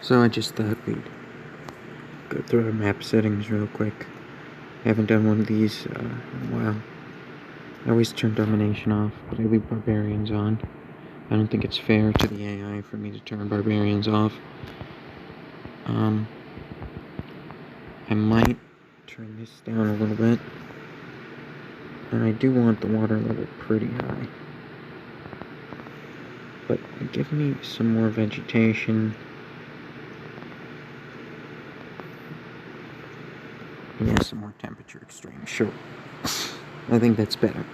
So I just thought we'd go through our map settings real quick. Haven't done one of these in a while. I always turn domination off, but I leave barbarians on. I don't think it's fair to the AI for me to turn barbarians off. I might turn this down a little bit. And I do want the water level pretty high. But give me some more vegetation. Yeah, some more temperature extreme, sure. I think that's better.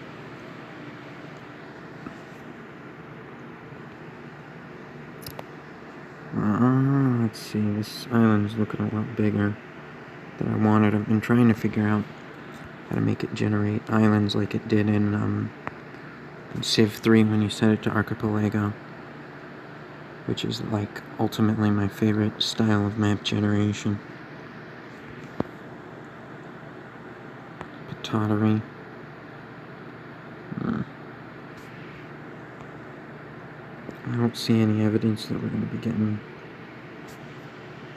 Let's see, this island's looking a lot bigger than I wanted. I've been trying to figure out how to make it generate islands like it did in Civ 3 when you set it to Archipelago, which is like ultimately my favorite style of map generation. Pottery. I don't see any evidence that we're going to be getting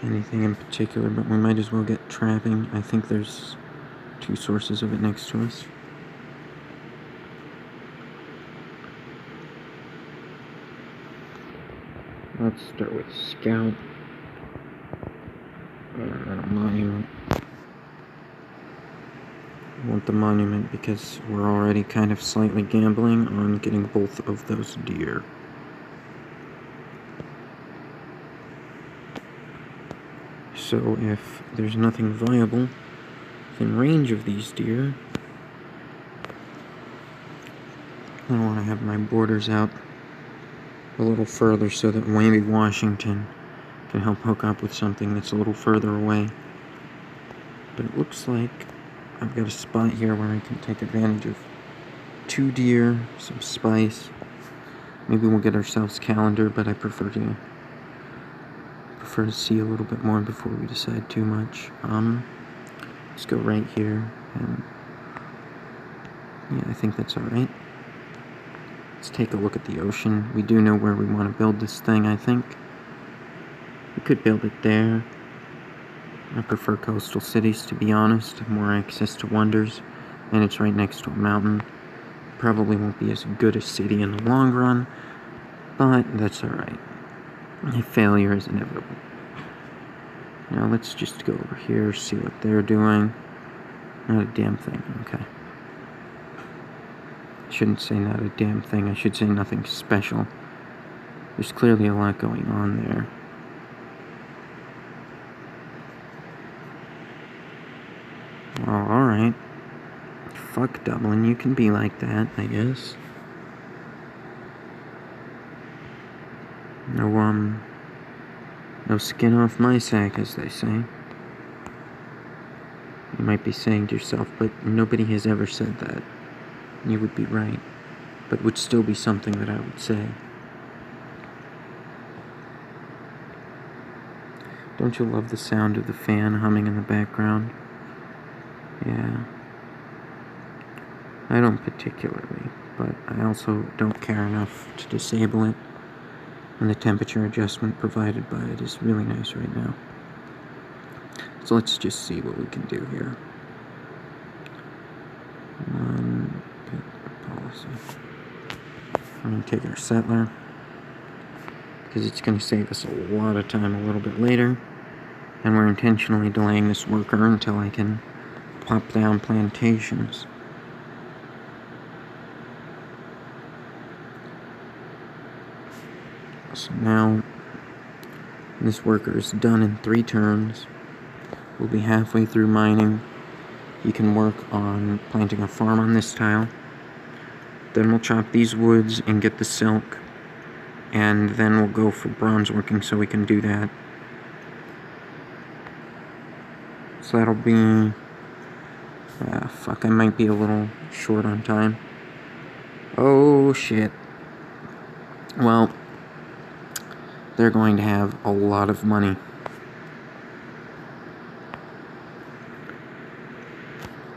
anything in particular, but we might as well get trapping. I think there's 2 sources of it next to us. Let's start with Scout. And a monument. I want the monument because we're already kind of slightly gambling on getting both of those deer. So if there's nothing viable within range of these deer, I want to have my borders out a little further so that maybe Washington can help hook up with something that's a little further away. But it looks like I've got a spot here where I can take advantage of 2 deer, some spice. Maybe we'll get ourselves calendar, but I prefer to see a little bit more before we decide too much. Let's go right here, and yeah, I think that's alright. Let's take a look at the ocean. We do know where we want to build this thing, I think. We could build it there. I prefer coastal cities, to be honest. More access to wonders, and it's right next to a mountain. Probably won't be as good a city in the long run, but that's alright. Failure is inevitable. Now let's just go over here, see what they're doing. Not a damn thing, okay. I shouldn't say not a damn thing, I should say nothing special. There's clearly a lot going on there. Oh, alright. Fuck Dublin, you can be like that, I guess. No skin off my sack, as they say. You might be saying to yourself, but nobody has ever said that. You would be right, but would still be something that I would say. Don't you love the sound of the fan humming in the background? Yeah. I don't particularly, but I also don't care enough to disable it. And the temperature adjustment provided by it is really nice right now. So let's just see what we can do here. Policy. I'm going to take our settler, because it's going to save us a lot of time a little bit later. And we're intentionally delaying this worker until I can pop down plantations. So now, this worker is done in 3 turns. We'll be halfway through mining. He can work on planting a farm on this tile. Then we'll chop these woods and get the silk. And then we'll go for bronze working so we can do that. So that'll be... fuck, I might be a little short on time. Oh, shit. Well, they're going to have a lot of money.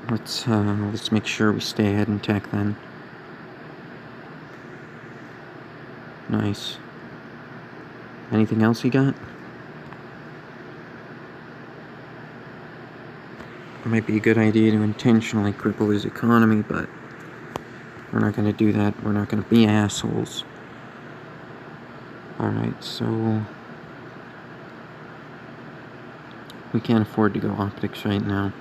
Let's make sure we stay ahead in tech then. Nice. Anything else you got? It might be a good idea to intentionally cripple his economy, but we're not going to do that. We're not going to be assholes. Alright, so we can't afford to go optics right now.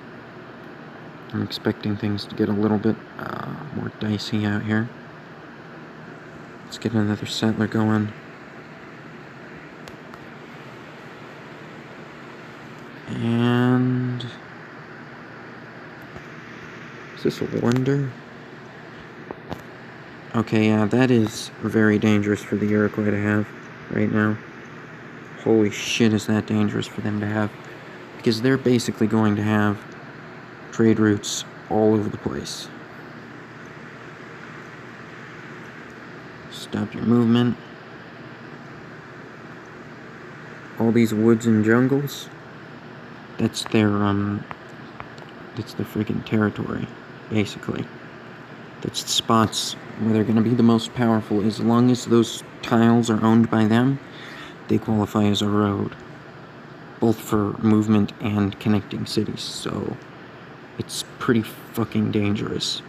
I'm expecting things to get a little bit more dicey out here. Let's get another settler going. And is this a wonder? Okay, yeah, that is very dangerous for the Iroquois to have right now. Holy shit, is that dangerous for them to have. Because they're basically going to have trade routes all over the place. Stop your movement. All these woods and jungles, that's their freaking territory, basically. That's the spots where they're going to be the most powerful. As long as those tiles are owned by them, they qualify as a road, both for movement and connecting cities, so it's pretty fucking dangerous.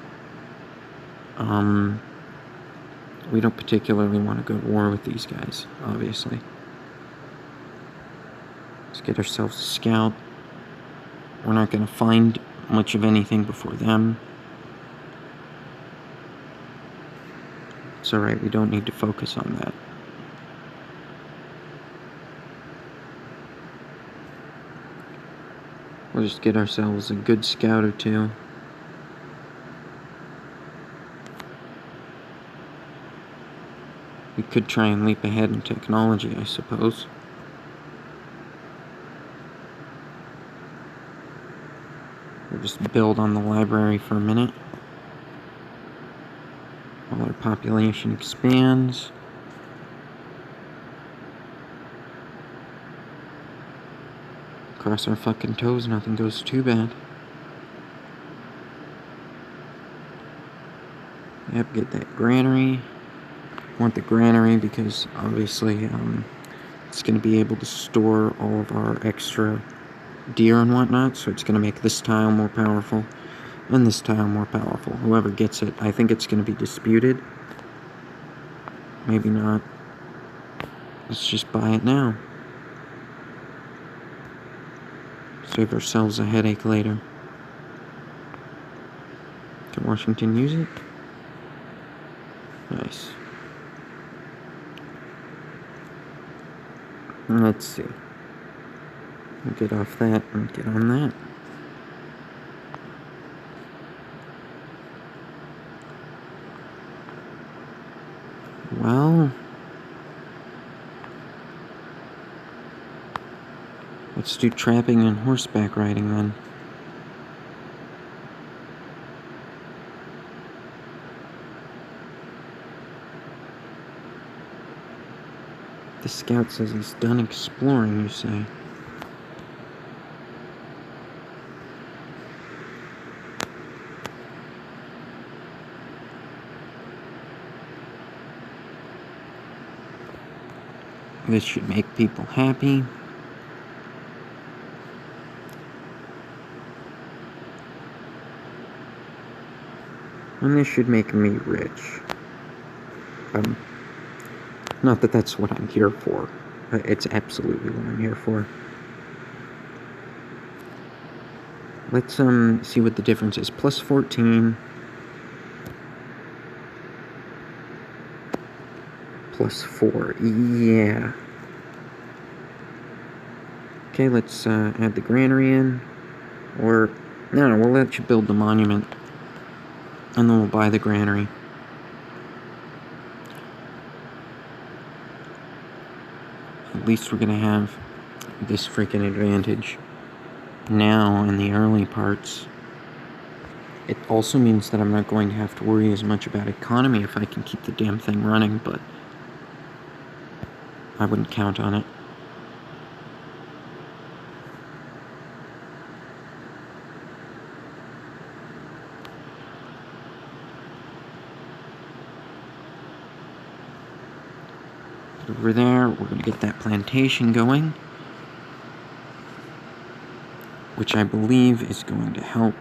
We don't particularly want to go to war with these guys, obviously. Let's get ourselves a scout. We're not going to find much of anything before them. It's alright, we don't need to focus on that. We'll just get ourselves a good scout or two. We could try and leap ahead in technology, I suppose. We'll just build on the library for a minute. While our population expands. Cross our fucking toes, nothing goes too bad. Yep, get that granary. Want the granary because obviously it's going to be able to store all of our extra deer and whatnot, so it's going to make this tile more powerful and this tile more powerful. Whoever gets it, I think it's going to be disputed. Maybe not. Let's just buy it now. Save ourselves a headache later. Can Washington use it? Nice. Let's see. We'll get off that and get on that. Well, let's do trapping and horseback riding then. The scout says he's done exploring, you say. This should make people happy. And this should make me rich. Not that that's what I'm here for. It's absolutely what I'm here for. Let's see what the difference is. Plus 14. Plus 4. Yeah. Okay, let's add the granary in. Or, no, we'll let you build the monument. And then we'll buy the granary. At least we're gonna have this freaking advantage now in the early parts. It also means that I'm not going to have to worry as much about economy if I can keep the damn thing running, but I wouldn't count on it. Over there, we're going to get that plantation going. which I believe is going to help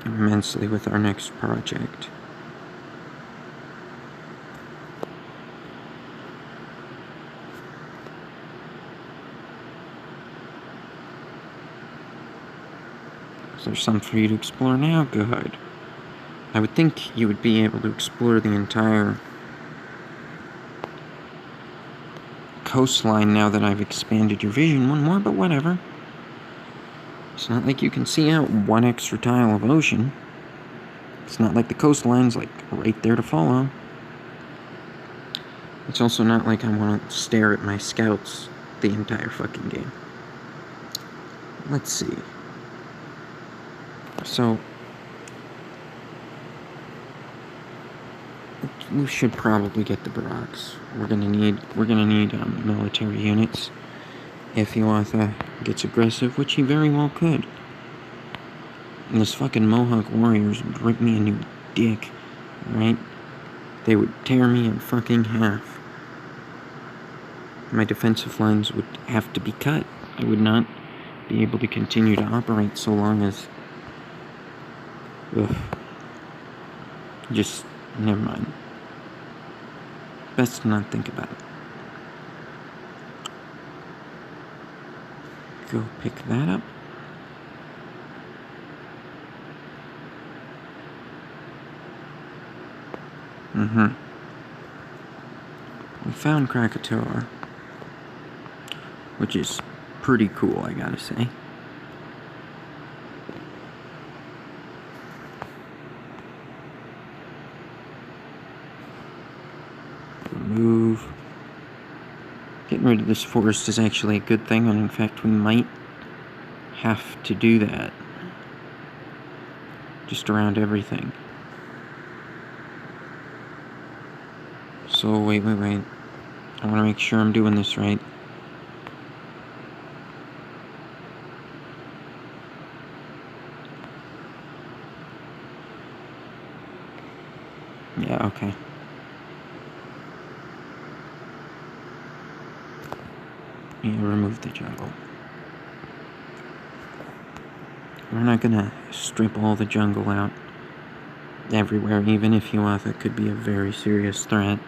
immensely with our next project. Is there some for you to explore now? Good. I would think you would be able to explore the entire coastline now that I've expanded your vision one more, but whatever. It's not like you can see out one extra tile of ocean. It's not like the coastline's like right there to follow. It's also not like I want to stare at my scouts the entire fucking game. Let's see. So we should probably get the barracks. We're gonna need military units if Iwatha gets aggressive, which he very well could. And those fucking Mohawk warriors would rip me a new dick, right? They would tear me in fucking half. My defensive lines would have to be cut. I would not be able to continue to operate so long as... Ugh. Just, never mind. Best to not think about it. Go pick that up. We found Krakatoa, which is pretty cool, I gotta say. Remove. Getting rid of this forest is actually a good thing, and in fact we might have to do that. Just around everything. So, wait. I want to make sure I'm doing this right. Yeah, okay. Yeah, remove the jungle. We're not gonna strip all the jungle out everywhere, even if Iwatha could be a very serious threat.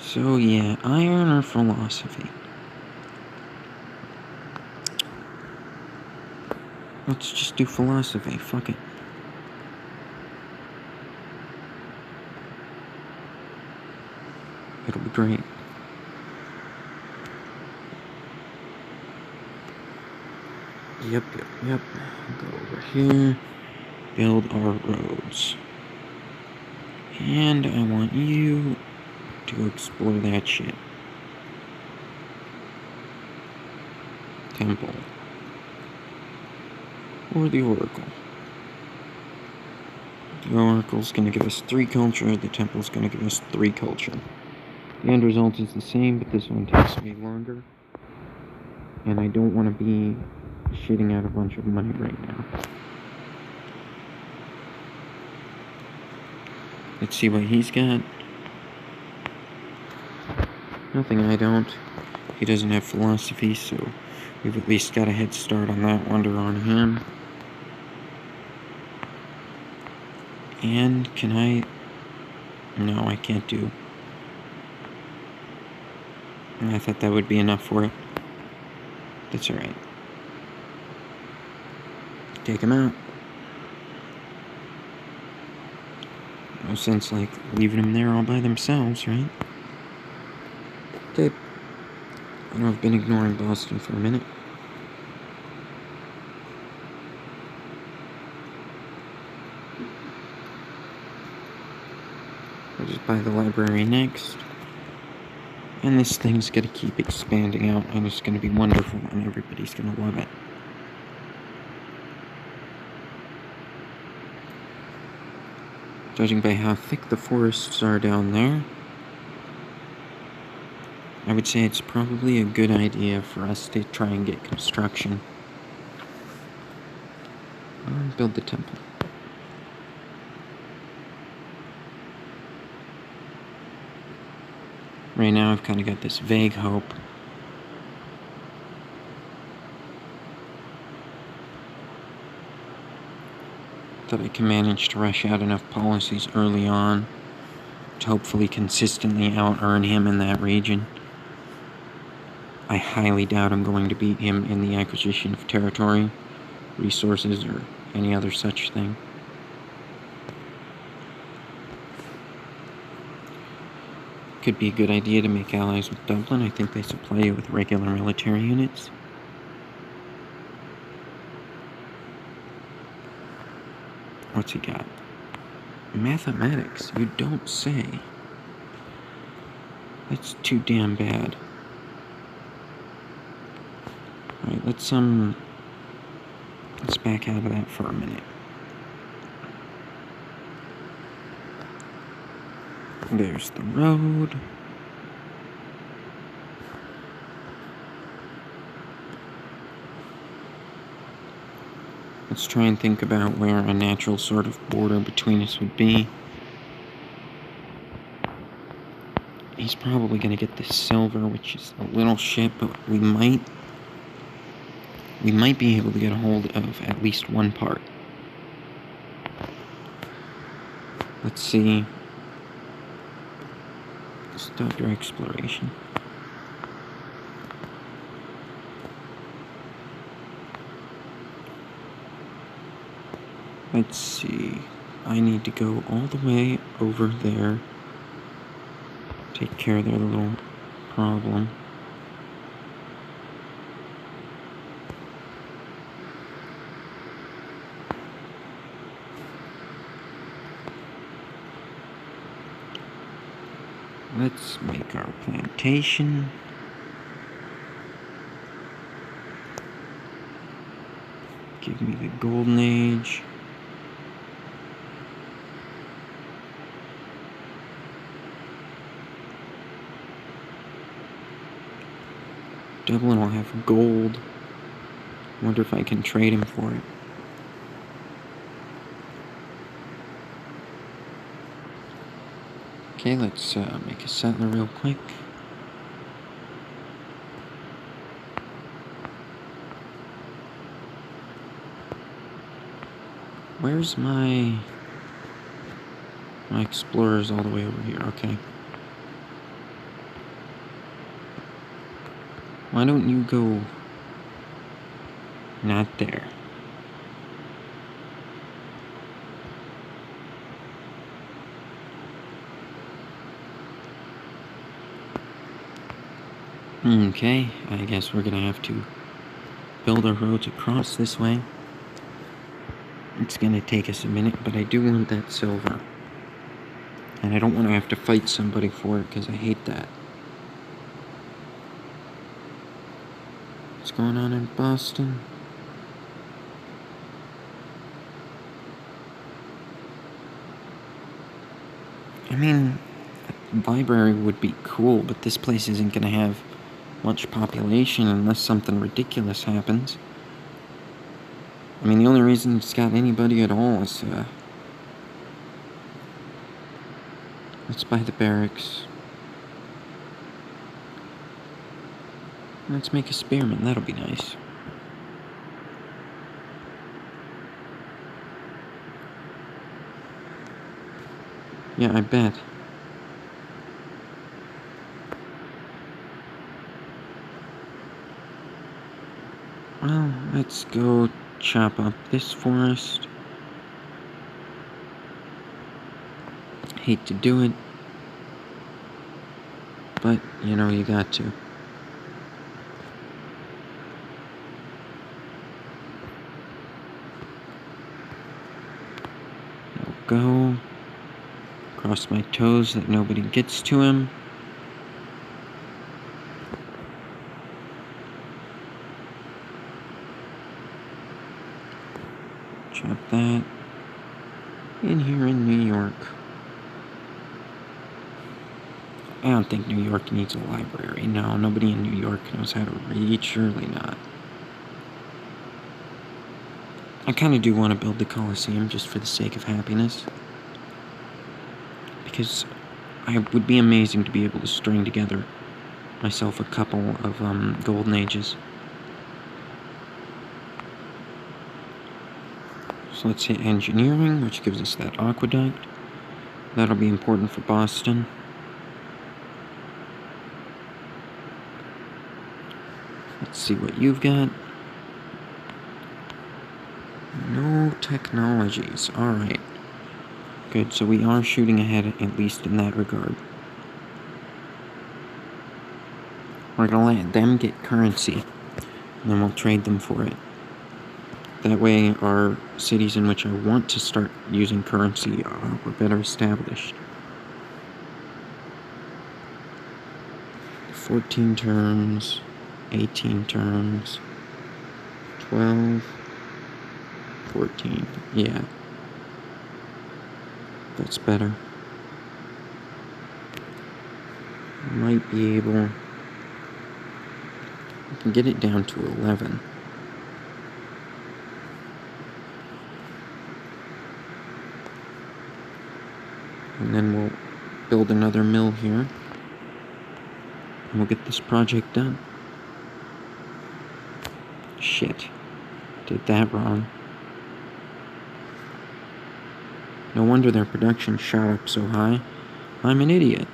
So yeah, iron or philosophy? Let's just do philosophy, fuck it. It'll be great. Yep. Go over here. Build our roads. And I want you to explore that shit. Temple. Or the Oracle. The Oracle's gonna give us 3 culture, the Temple's gonna give us 3 culture. The end result is the same, but this one takes me longer. And I don't want to be shitting out a bunch of money right now. Let's see what he's got. Nothing I don't. He doesn't have philosophy, so we've at least got a head start on that wonder on him. And can I... No, I can't do. I thought that would be enough for it. That's alright. Take him out. No sense, like, leaving them there all by themselves, right? Okay. I know I've been ignoring Boston for a minute. I'll just buy the library next. And this thing's gonna keep expanding out, and it's gonna be wonderful, and everybody's gonna love it. Judging by how thick the forests are down there, I would say it's probably a good idea for us to try and get construction Build the temple. Right now I've kind of got this vague hope that I can manage to rush out enough policies early on to hopefully consistently out-earn him in that region. I highly doubt I'm going to beat him in the acquisition of territory, resources, or any other such thing. Could be a good idea to make allies with Dublin. I think they supply you with regular military units. What's he got? Mathematics, you don't say. That's too damn bad. Alright, let's back out of that for a minute. There's the road. Let's try and think about where a natural sort of border between us would be. He's probably going to get this silver, which is a little shit, but we might be able to get a hold of at least one part. Let's see. Start your exploration. Let's see. I need to go all the way over there. Take care of their little problem. Let's make our plantation. Give me the golden age. Dublin will have gold. Wonder if I can trade him for it. Okay, let's make a settler real quick. Where's my explorers all the way over here? Okay. Why don't you go not there? Okay, I guess we're gonna have to build our roads across this way. It's gonna take us a minute, but I do want that silver. And I don't want to have to fight somebody for it, because I hate that. What's going on in Boston? I mean, a library would be cool, but this place isn't gonna have much population unless something ridiculous happens. I mean, the only reason it's got anybody at all is, let's buy the barracks. Let's make a spearman, that'll be nice. Yeah, I bet. Well, let's go chop up this forest. Hate to do it, but, you know, you got to. Go. Cross my toes that nobody gets to him. Chop that. In here in New York. I don't think New York needs a library. No, nobody in New York knows how to read. Surely not. I kind of do want to build the Colosseum just for the sake of happiness. Because it would be amazing to be able to string together myself a couple of golden ages. So let's hit engineering, which gives us that aqueduct. That'll be important for Boston. Let's see what you've got. No technologies. Alright. Good, so we are shooting ahead, at least in that regard. We're gonna let them get currency, and then we'll trade them for it. That way, our cities in which I want to start using currency were better established. 14 turns, 18 turns, 12, 14, yeah. That's better. Might be able... I can get it down to 11. And then we'll build another mill here. And we'll get this project done. Shit. Did that wrong. No wonder their production shot up so high. I'm an idiot.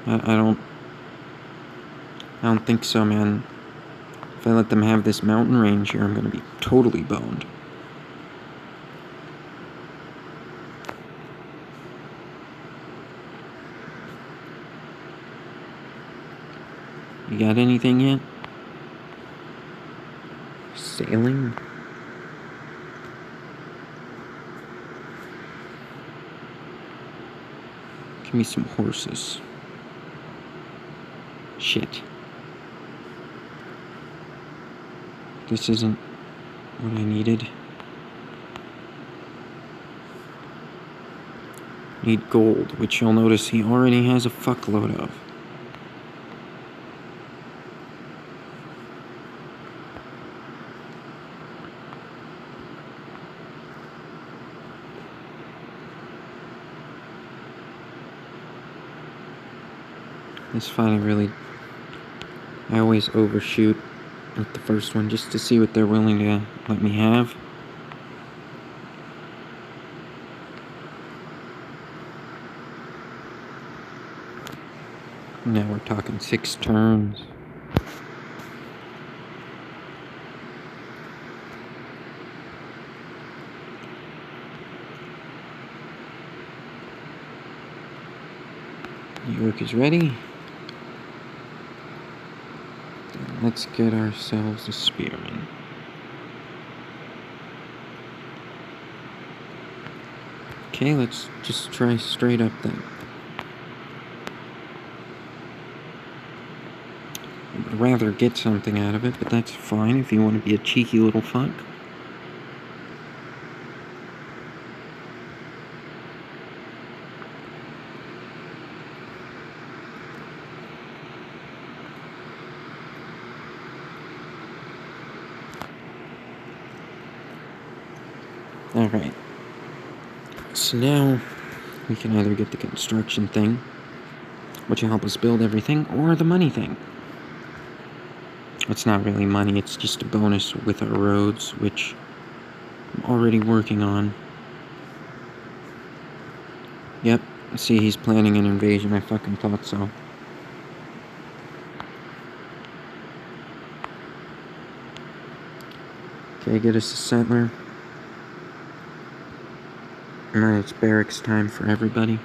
I don't think so, man. If I let them have this mountain range here, I'm gonna be totally boned. You got anything yet? Sailing? Give me some horses. Shit. This isn't what I needed. Need gold, which you'll notice he already has a fuckload of. This fight I always overshoot with the first one just to see what they're willing to let me have. Now we're talking 6 turns. New York is ready. Let's get ourselves a spearman. Okay, let's just try straight up then. I would rather get something out of it, but that's fine if you want to be a cheeky little fuck. Alright. So now we can either get the construction thing, which will help us build everything, or the money thing. It's not really money, it's just a bonus with our roads, which I'm already working on. Yep, see, he's planning an invasion, I fucking thought so. Okay, get us a settler. Alright, it's barracks time for everybody.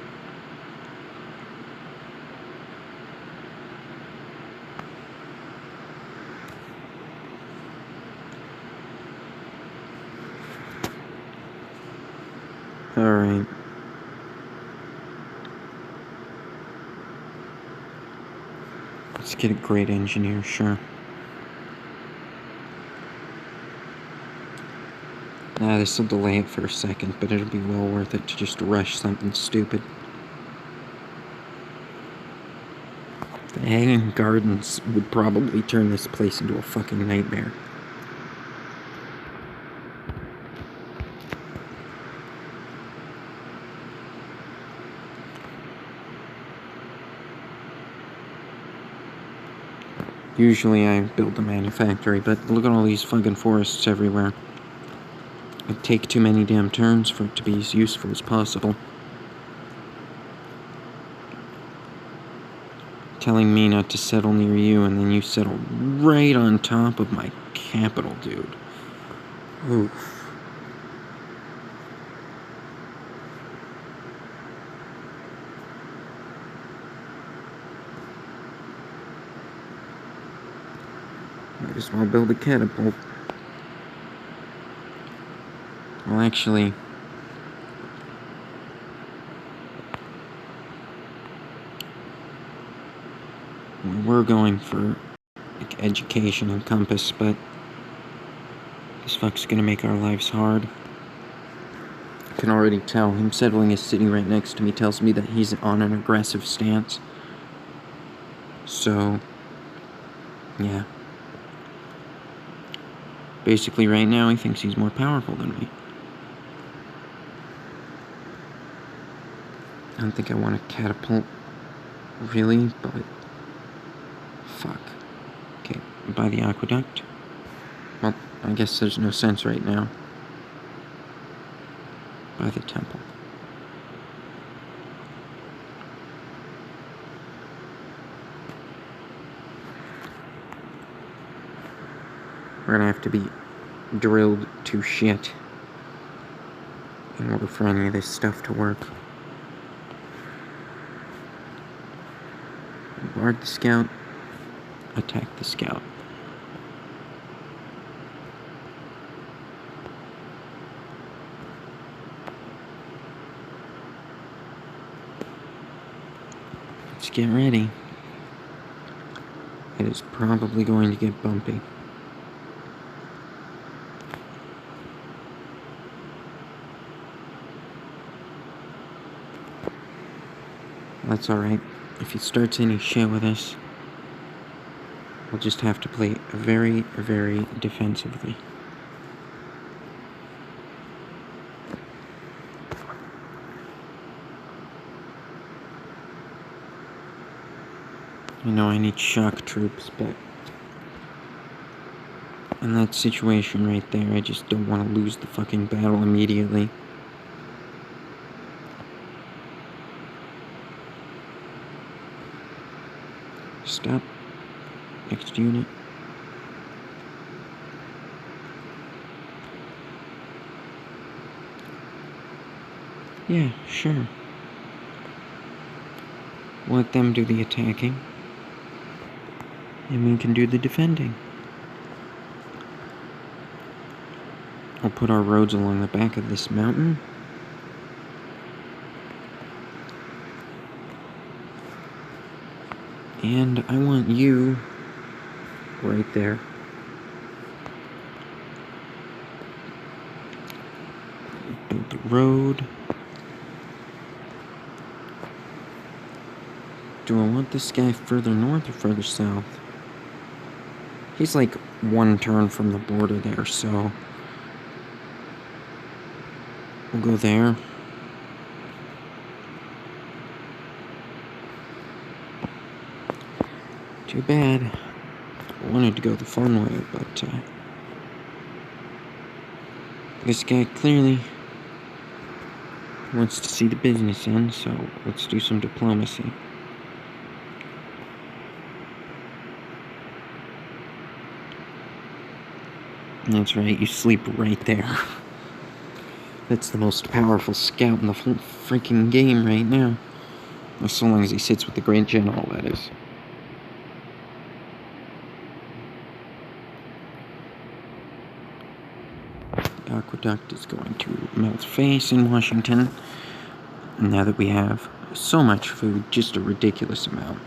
Alright. Let's get a great engineer, sure. This will delay it for a second, but it'll be well worth it to just rush something stupid. The hanging gardens would probably turn this place into a fucking nightmare. Usually I build a manufactory, but look at all these fucking forests everywhere. It'd take too many damn turns for it to be as useful as possible. Telling me not to settle near you, and then you settle right on top of my capital, dude. Oof. Might as well build a catapult. Well, actually, we were going for like education and compass, but this fuck's gonna make our lives hard. I can already tell. Him settling his city right next to me tells me that he's on an aggressive stance. So, yeah. Basically, right now, he thinks he's more powerful than me. I don't think I want a catapult, really, but... fuck. Okay, by the aqueduct. Well, I guess there's no sense right now. By the temple. We're gonna have to be drilled to shit in order for any of this stuff to work. Guard the scout. Attack the scout. Let's get ready. It is probably going to get bumpy. That's alright. If he starts any shit with us, we'll just have to play very, very defensively. I know I need shock troops, but in that situation right there, I just don't want to lose the fucking battle immediately. Stop. Next unit. Yeah, sure. Let them do the attacking. And we can do the defending. I'll put our roads along the back of this mountain. And I want you right there. Build the road. Do I want this guy further north or further south? He's like one turn from the border there, so we'll go there. Too bad. I wanted to go the fun way, but this guy clearly wants to see the business end, so let's do some diplomacy. That's right, you sleep right there. That's the most powerful scout in the whole freaking game right now. Well, so long as he sits with the Great General, that is. The aqueduct is going to melt face in Washington. And now that we have so much food, just a ridiculous amount.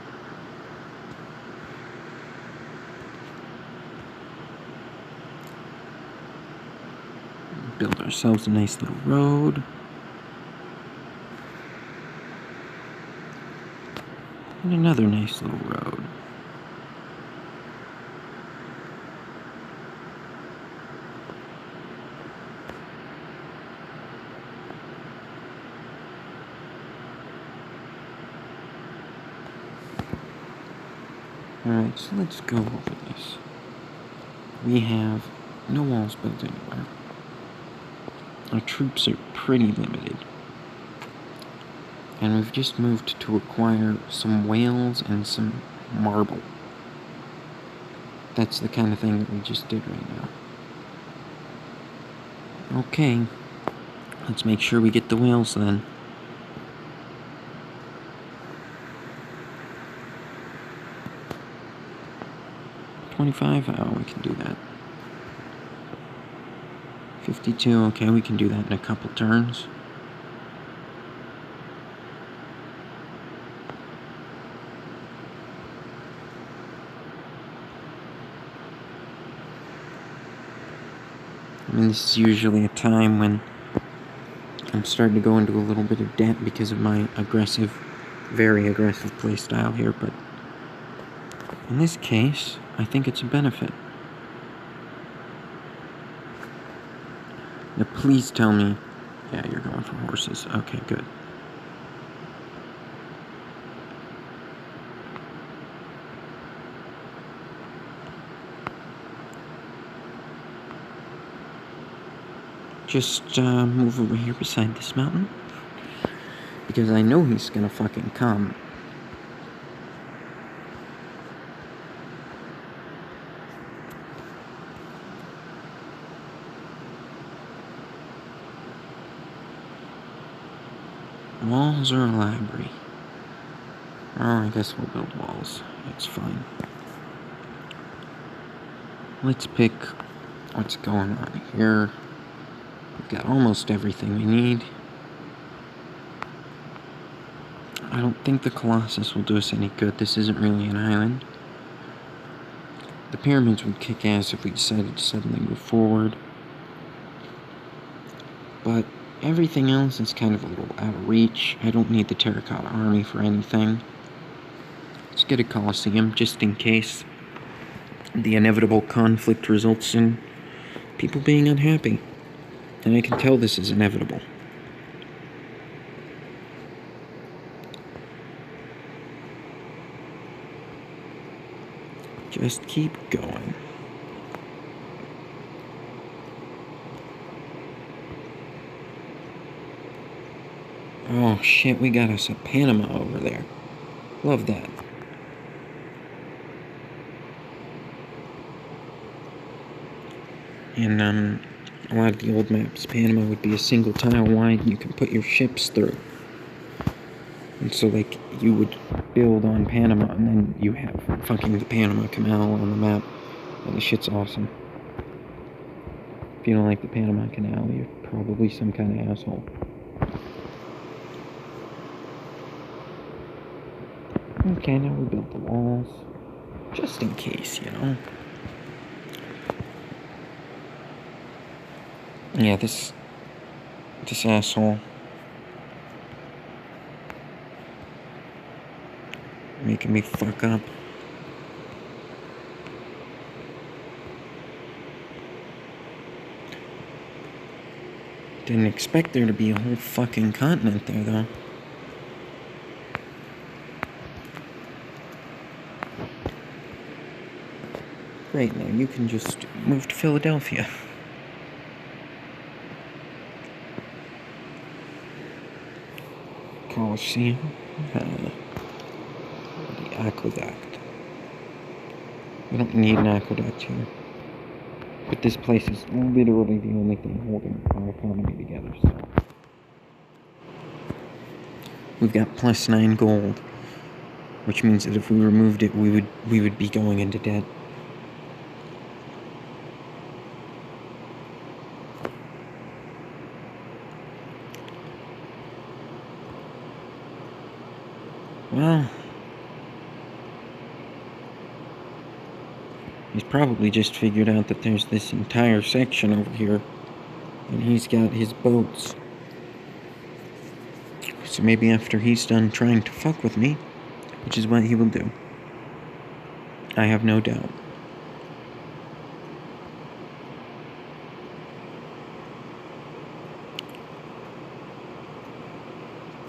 Build ourselves a nice little road. And another nice little road. Alright, so let's go over this. We have no walls built anywhere. Our troops are pretty limited. And we've just moved to acquire some whales and some marble. That's the kind of thing that we just did right now. Okay, let's make sure we get the whales then. $25? Oh, we can do that. 52, okay, we can do that in a couple turns. I mean, this is usually a time when I'm starting to go into a little bit of debt because of my aggressive, very aggressive playstyle here, but in this case, I think it's a benefit. Now, please tell me... Yeah, you're going for horses. Okay, good. Just move over here beside this mountain. Because I know he's gonna fucking come. Walls or a library? Oh, I guess we'll build walls. It's fine. Let's pick what's going on here. We've got almost everything we need. I don't think the Colossus will do us any good. This isn't really an island. The pyramids would kick ass if we decided to suddenly move forward. But everything else is kind of a little out of reach. I don't need the terracotta army for anything. Let's get a Colosseum just in case the inevitable conflict results in people being unhappy. And I can tell this is inevitable. Just keep going. Oh shit, we got us a Panama over there. Love that. And a lot of the old maps, Panama would be a single tile wide and you can put your ships through. And so, like, you would build on Panama and then you have fucking the Panama Canal on the map. And the shit's awesome. If you don't like the Panama Canal, you're probably some kind of asshole. Okay, now we built the walls. Just in case, you know. Yeah, this asshole making me fuck up. Didn't expect there to be a whole fucking continent there, though. Great, now you can just move to Philadelphia. Colosseum. The aqueduct. We don't need an aqueduct here. But this place is literally the only thing holding our economy together, so. We've got +9 gold. Which means that if we removed it, we would be going into debt. Well, he's probably just figured out that there's this entire section over here, and he's got his boats. So maybe after he's done trying to fuck with me, which is what he will do. I have no doubt.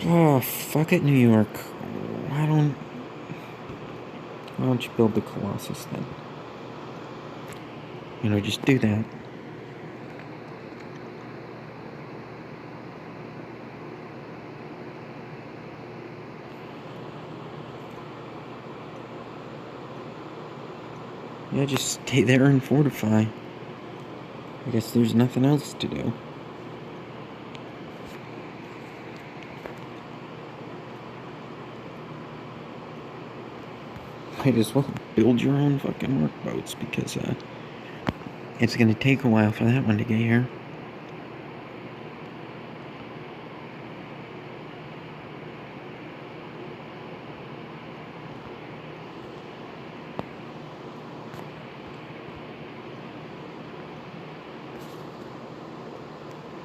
Oh, fuck it, New York. Why don't you build the Colossus then? Just do that. Yeah, just stay there and fortify. I guess there's nothing else to do. Might as well build your own fucking workboats, because it's gonna take a while for that one to get here.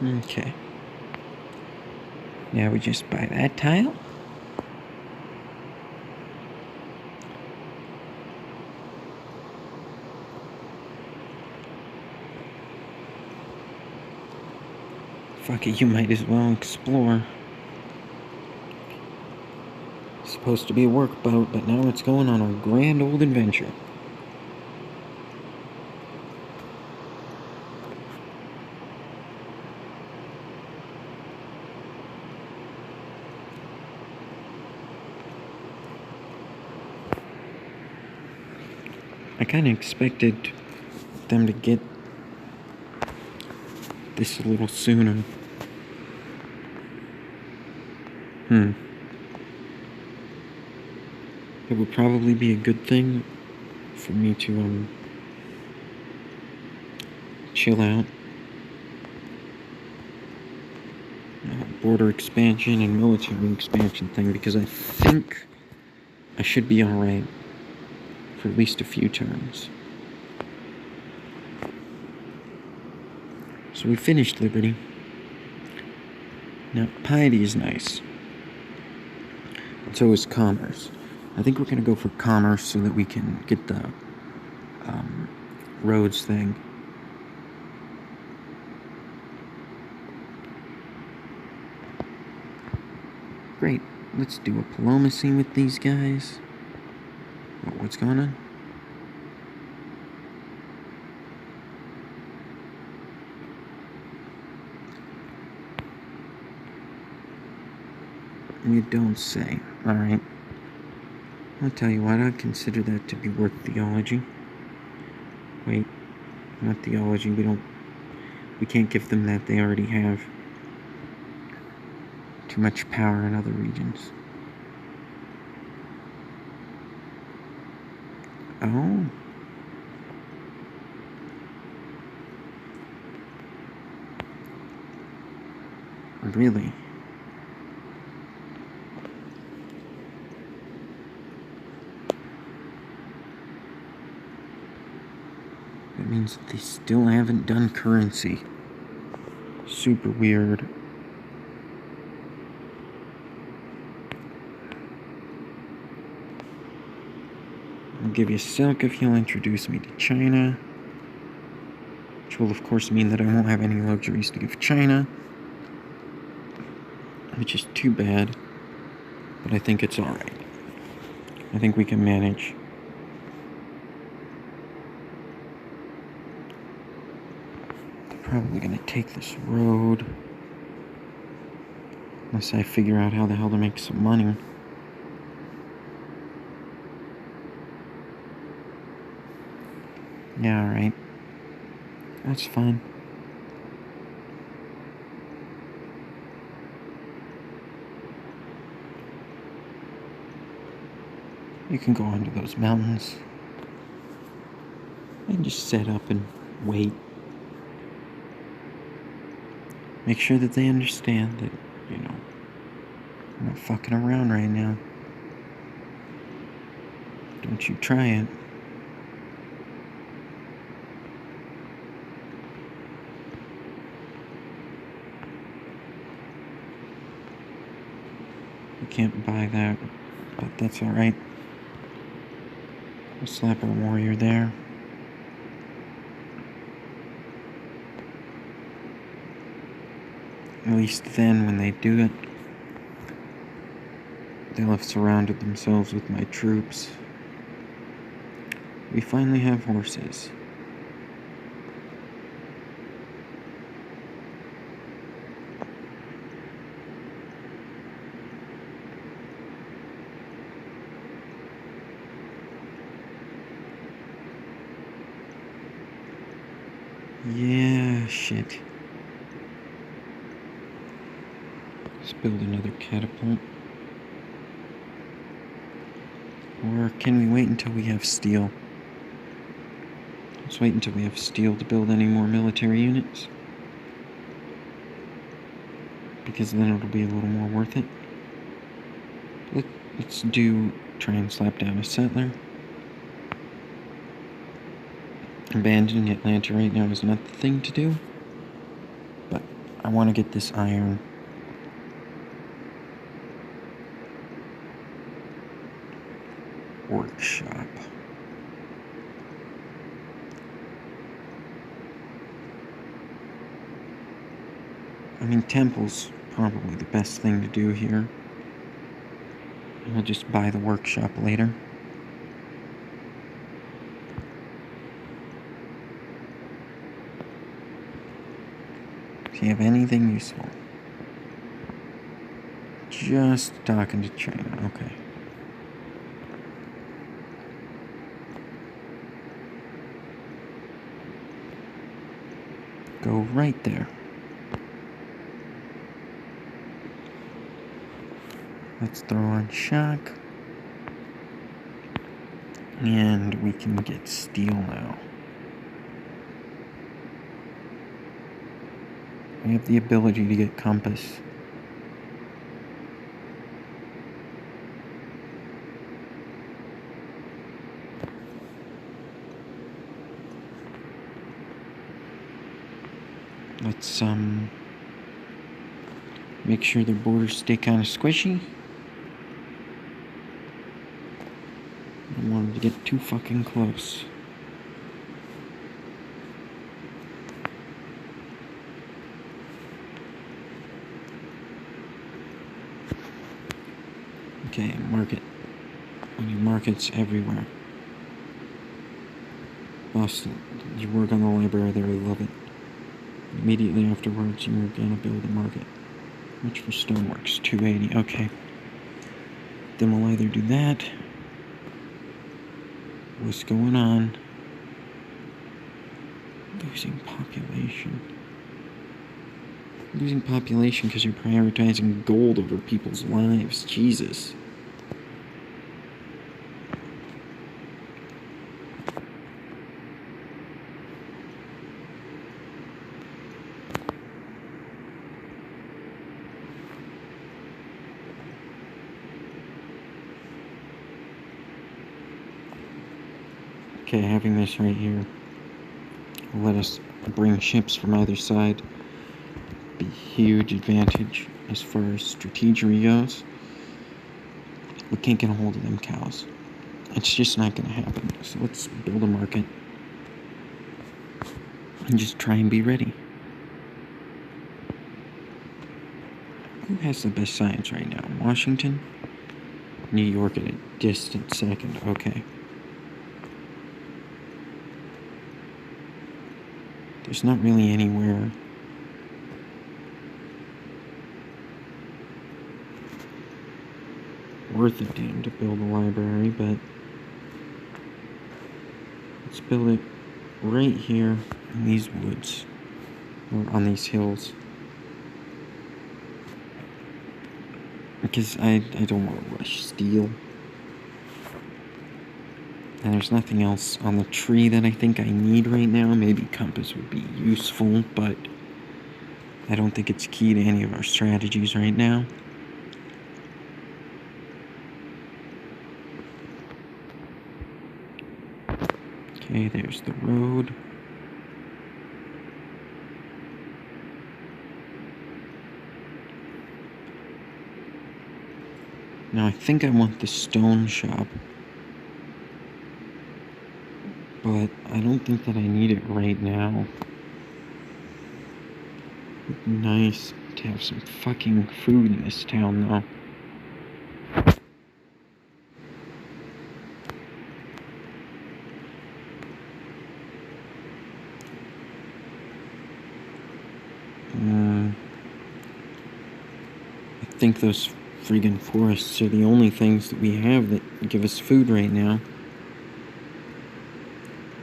Okay. Now we just buy that tile. Fuck it, you might as well explore. It's supposed to be a workboat, but now it's going on a grand old adventure. I kind of expected them to get this a little sooner. It would probably be a good thing for me to chill out. Border expansion and military expansion thing, because I think I should be alright for at least a few turns. So we finished Liberty. Now, piety is nice. And so is commerce. I think we're going to go for commerce so that we can get the roads thing. Great. Let's do a diplomacy with these guys. What's going on? You don't say. Alright. I'll tell you what, I'd consider that to be worth theology. Wait, not theology, we can't give them that, they already have too much power in other regions. Oh. Really? That means that they still haven't done currency. Super weird. I'll give you silk if you'll introduce me to China. Which will of course mean that I won't have any luxuries to give China. Which is too bad. But I think it's alright. I think we can manage. Probably gonna take this road. Unless I figure out how the hell to make some money. Yeah, alright. That's fine. You can go onto those mountains and just set up and wait. Make sure that they understand that, I'm not fucking around right now. Don't you try it. You can't buy that but that's alright. We'll slap our warrior there. At least then, when they do it, they'll have surrounded themselves with my troops. We finally have horses. Yeah, shit. Let's build another catapult. Or can we wait until we have steel? Let's wait until we have steel to build any more military units. Because then it'll be a little more worth it. Let's try and slap down a settler. Abandoning Atlanta right now is not the thing to do. But I want to get this iron. Workshop. I mean, temple's probably the best thing to do here. I'll just buy the workshop later. Do you have anything useful? Just talking to China, okay. Go right there. Let's throw on shock. And we can get steel now. We have the ability to get compass. Let's make sure their borders stay kind of squishy. I don't want them to get too fucking close. Okay, market. We need markets everywhere. Boston, you work on the library there, I love it. Immediately afterwards, you're gonna build a market. Much for stoneworks, 280, okay. Then we'll either do that. What's going on? Losing population. Losing population because you're prioritizing gold over people's lives. Jesus. Okay, having this right here will let us bring ships from either side. Be a huge advantage as far as strategery goes. We can't get a hold of them cows. It's just not gonna happen. So let's build a market and just try and be ready. Who has the best science right now? Washington? New York at a distant second. Okay. There's not really anywhere worth a damn to build a library, but let's build it right here in these woods, or on these hills. Because I don't want to rush steel. And there's nothing else on the tree that I think I need right now. Maybe compass would be useful, but I don't think it's key to any of our strategies right now. Okay, there's the road. Now I think I want the stone shop, but I don't think that I need it right now. It'd be nice to have some fucking food in this town, though. I think those friggin' forests are the only things that we have that give us food right now.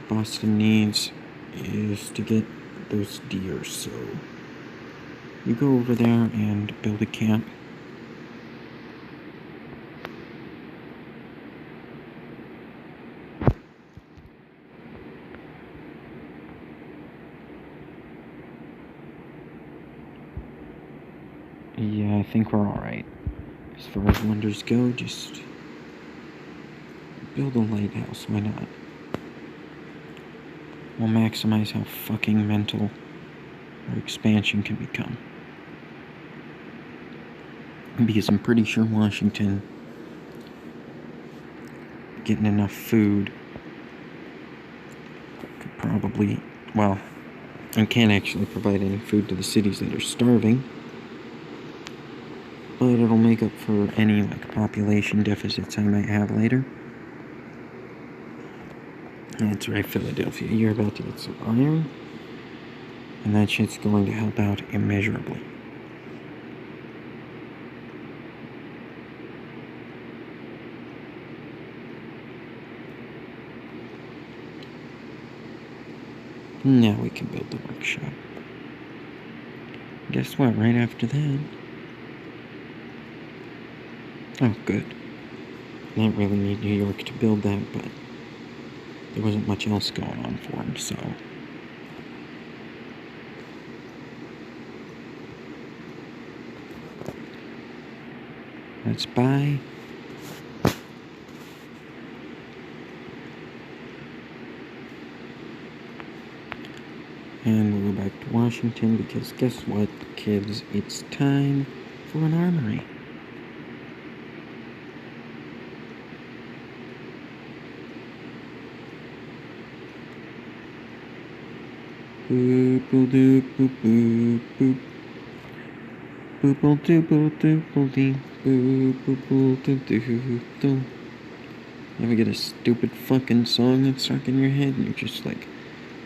Boston needs is to get those deer, so you go over there and build a camp. Yeah, I think we're alright. As far as wonders go, just build a lighthouse, why not? We'll maximize how fucking mental our expansion can become. Because I'm pretty sure Washington getting enough food could probably, well, and can't actually provide any food to the cities that are starving. But it'll make up for any population deficits I might have later. That's right, Philadelphia. You're about to get some iron, and that shit's going to help out immeasurably. Now we can build the workshop. Guess what? Right after that. Oh, good. Didn't really need New York to build that, but there wasn't much else going on for him, so. Let's buy. And we'll go back to Washington because guess what, kids? It's time for an armory. Boop boop doop boop boop boop. Boop boop doop boop doop boop dee. Boop boop boop doop doop doop. You ever get a stupid fucking song that's stuck in your head and you're just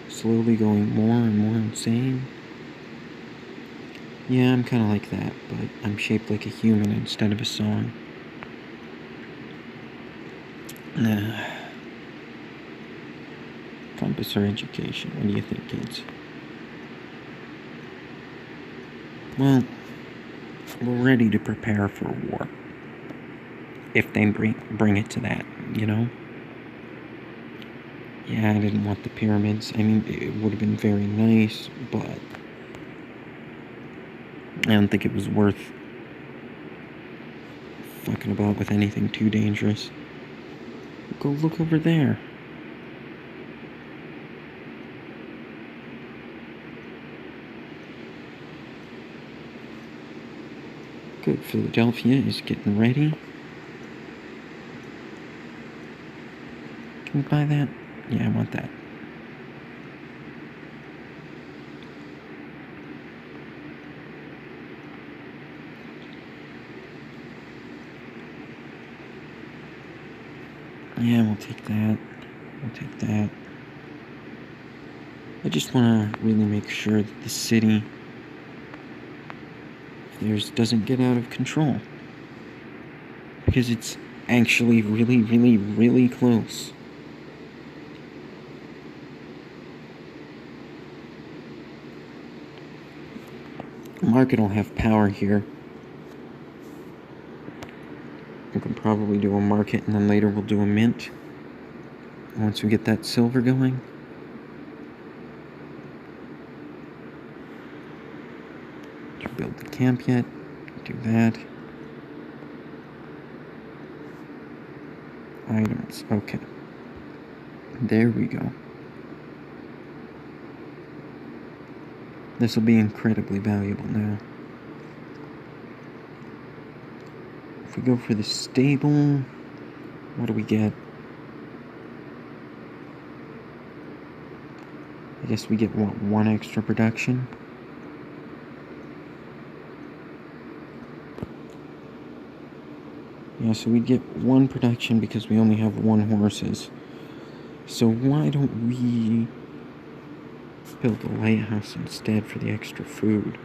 slowly going more and more insane? Yeah, I'm kinda like that, but I'm shaped like a human instead of a song. Compass or education? What do you think, kids? Well, we're ready to prepare for war. If they bring it to that, you know? Yeah, I didn't want the pyramids. I mean, it would have been very nice, but I don't think it was worth fucking about with anything too dangerous. Go look over there. Good, Philadelphia is getting ready. Can we buy that? Yeah, I want that. Yeah, we'll take that. We'll take that. I just want to really make sure that the city doesn't get out of control. Because it's actually really, really, really close. The market will have power here. We can probably do a market and then later we'll do a mint. Once we get that silver going. Did you build the camp yet? Do that. Items. Okay. There we go. This will be incredibly valuable now. If we go for the stable, what do we get? I guess we get, what, 1 extra production? Yeah, so we'd get 1 production because we only have 1 horses. So why don't we build a lighthouse instead for the extra food?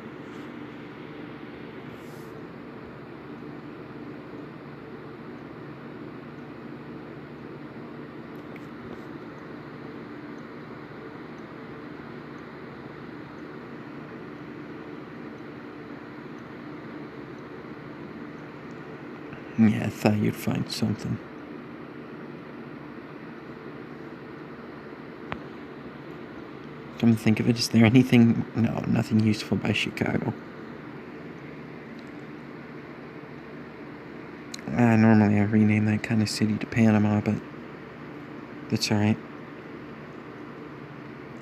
Yeah, I thought you'd find something. Come to think of it, is there anything? No, nothing useful by Chicago. Normally I rename that kind of city to Panama, but that's alright.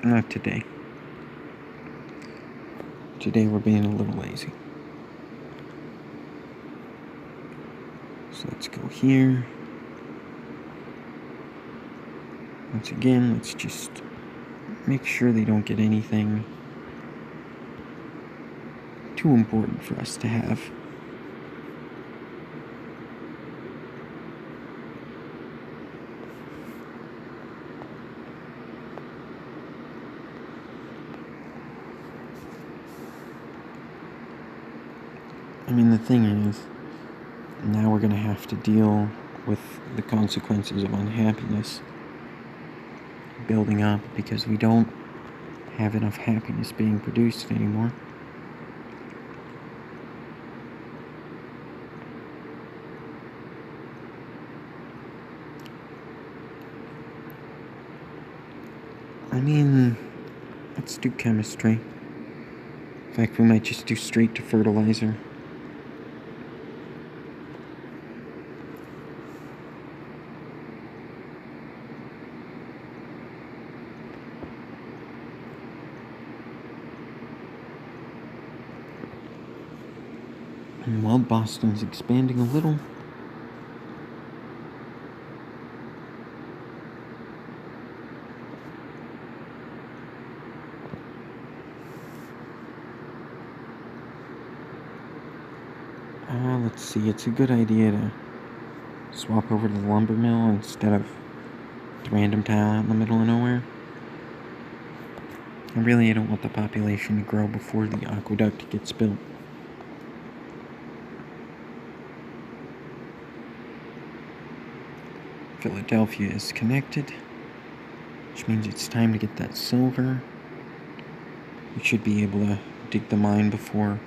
Not today. Today we're being a little lazy. So let's go here. Once again, let's just make sure they don't get anything too important for us to have. I mean, the thing is, now we're going to have to deal with the consequences of unhappiness building up because we don't have enough happiness being produced anymore. I mean, let's do chemistry. In fact, we might just do straight to fertilizer. And while Boston's expanding a little, let's see, it's a good idea to swap over to the lumber mill instead of the random tile out in the middle of nowhere. I really don't want the population to grow before the aqueduct gets built. Philadelphia is connected, which means it's time to get that silver. We should be able to dig the mine before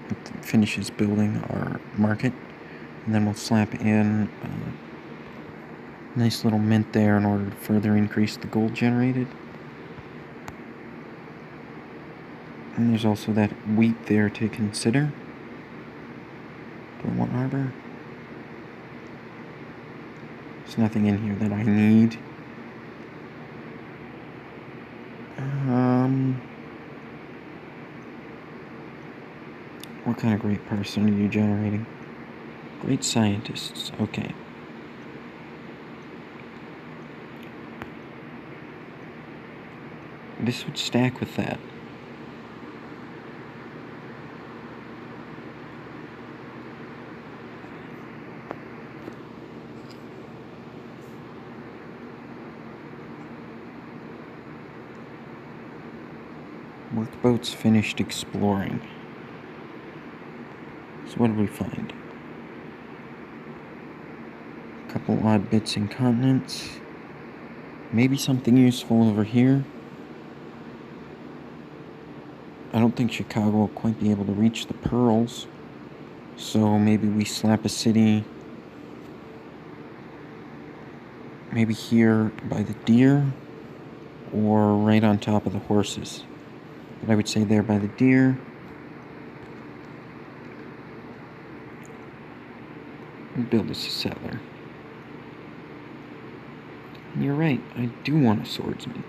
it finishes building our market, and then we'll slap in a nice little mint there in order to further increase the gold generated. And there's also that wheat there to consider. Do I want harbor? There's nothing in here that I need. What kind of great person are you generating? Great scientists, okay. This would stack with that. Workboats finished exploring. So what did we find? A couple odd bits and continents. Maybe something useful over here. I don't think Chicago will quite be able to reach the pearls. So maybe we slap a city maybe here by the deer or right on top of the horses. But I would say there by the deer. And build us a settler. And you're right, I do want a swordsman.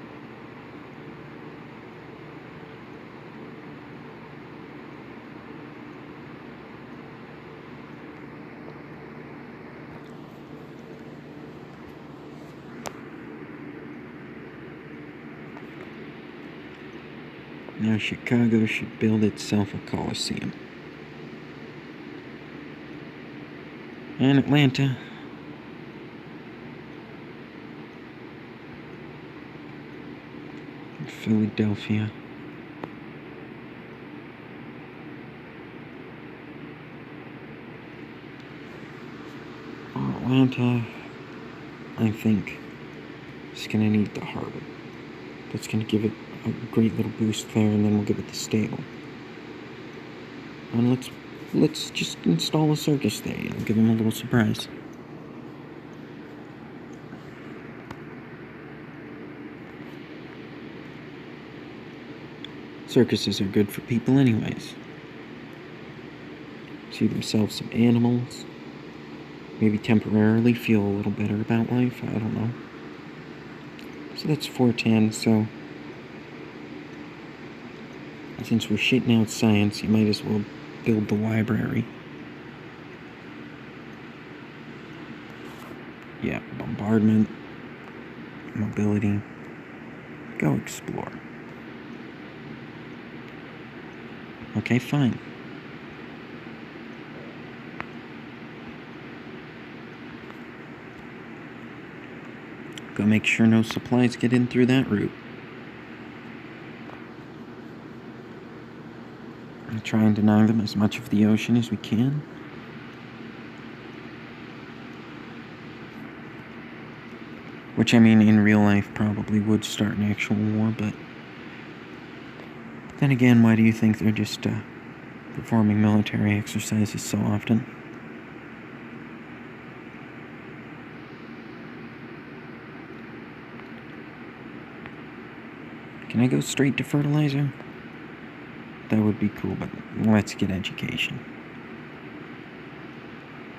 Now Chicago should build itself a Coliseum. And Atlanta. And Philadelphia. Atlanta, I think, is going to need the harbor. That's going to give it a great little boost there, and then we'll give it the stable. And let's just install a circus there, give them a little surprise. Circuses are good for people anyways. See themselves some animals. Maybe temporarily feel a little better about life, I don't know. So that's 410, so since we're shitting out science, you might as well build the library. Yeah, bombardment, mobility, go explore. Okay, fine. Go make sure no supplies get in through that route. And try and deny them as much of the ocean as we can. Which, I mean, in real life probably would start an actual war, but then again, why do you think they're just performing military exercises so often? Can I go straight to fertilizer? That would be cool, but let's get education.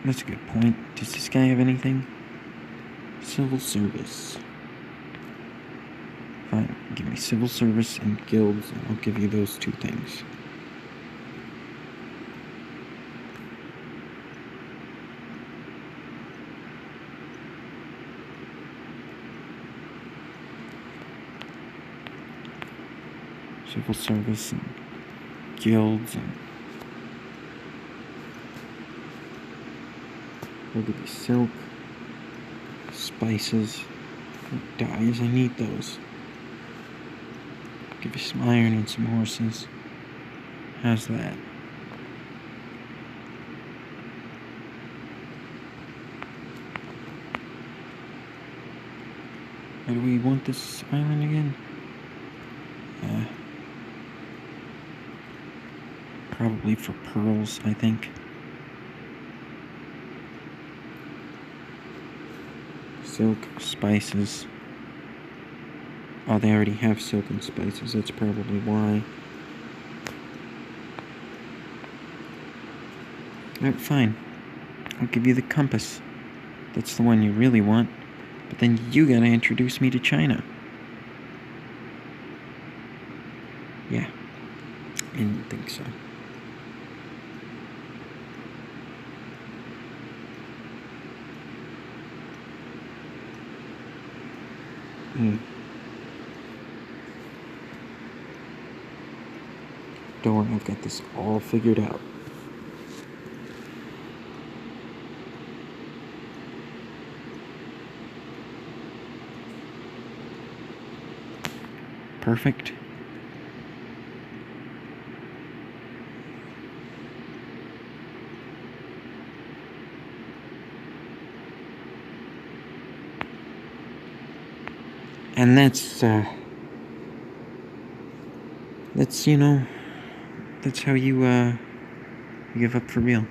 That's a good point. Does this guy have anything? Civil service. Fine, give me civil service and guilds, and I'll give you those two things. Civil service and guilds, and I'll give you silk, spices, dyes. I need those. I'll give you some iron and some horses. How's that? Where do we want this island again? Probably for pearls, I think. Silk, spices. Oh, they already have silk and spices, that's probably why. Alright, fine. I'll give you the compass. That's the one you really want. But then you gotta introduce me to China. Yeah. I didn't think so. Don't worry, I've got this all figured out. Perfect. And that's you know, that's how you give up for real.